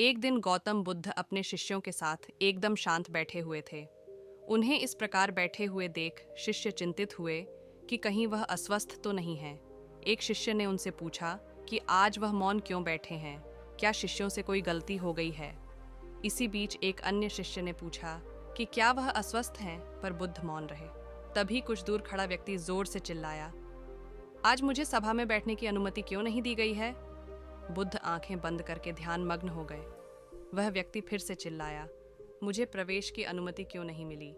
एक दिन गौतम बुद्ध अपने शिष्यों के साथ एकदम शांत बैठे हुए थे। उन्हें इस प्रकार बैठे हुए देख शिष्य चिंतित हुए कि कहीं वह अस्वस्थ तो नहीं है। एक शिष्य ने उनसे पूछा कि आज वह मौन क्यों बैठे हैं, क्या शिष्यों से कोई गलती हो गई है। इसी बीच एक अन्य शिष्य ने पूछा कि क्या वह अस्वस्थ हैं, पर बुद्ध मौन रहे। तभी कुछ दूर खड़ा व्यक्ति जोर से चिल्लाया, आज मुझे सभा में बैठने की अनुमति क्यों नहीं दी गई है। बुद्ध आंखें बंद करके ध्यान मग्न हो गए। वह व्यक्ति फिर से चिल्लाया, मुझे प्रवेश की अनुमति क्यों नहीं मिली।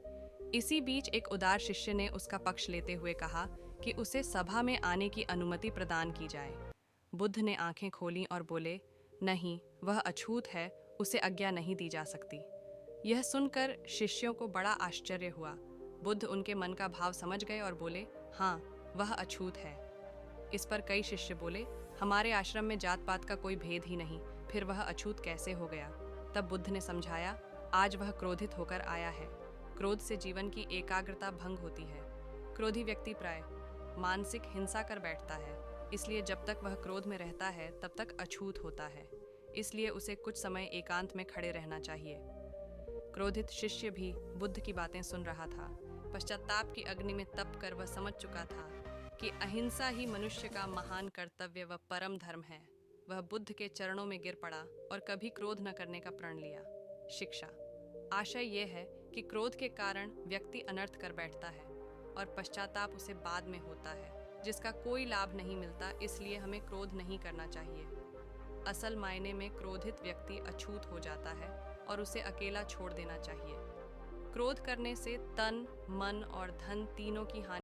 इसी बीच एक उदार शिष्य ने उसका पक्ष लेते हुए कहा कि उसे सभा में आने की अनुमति प्रदान की जाए। बुद्ध ने आंखें खोलीं और बोले, नहीं, वह अछूत है, उसे आज्ञा नहीं दी जा सकती। यह सुनकर शिष्यों को बड़ा आश्चर्य हुआ। बुद्ध उनके मन का भाव समझ गए और बोले, हाँ, वह अछूत है। इस पर कई शिष्य बोले, हमारे आश्रम में जात पात का कोई भेद ही नहीं, फिर वह अछूत कैसे हो गया। तब बुद्ध ने समझाया, आज वह क्रोधित होकर आया है। क्रोध से जीवन की एकाग्रता भंग होती है। क्रोधी व्यक्ति प्राय मानसिक हिंसा कर बैठता है, इसलिए जब तक वह क्रोध में रहता है तब तक अछूत होता है। इसलिए उसे कुछ समय एकांत में खड़े रहना चाहिए। क्रोधित शिष्य भी बुद्ध की बातें सुन रहा था। पश्चाताप की अग्नि में तप कर वह समझ चुका था कि अहिंसा ही मनुष्य का महान कर्तव्य व परम धर्म है। वह बुद्ध के चरणों में गिर पड़ा और कभी क्रोध न करने का प्रण लिया। शिक्षा आशय यह है कि क्रोध के कारण व्यक्ति अनर्थ कर बैठता है और पश्चाताप उसे बाद में होता है, जिसका कोई लाभ नहीं मिलता। इसलिए हमें क्रोध नहीं करना चाहिए। असल मायने में क्रोधित व्यक्ति अछूत हो जाता है और उसे अकेला छोड़ देना चाहिए। क्रोध करने से तन, मन और धन तीनों की हानि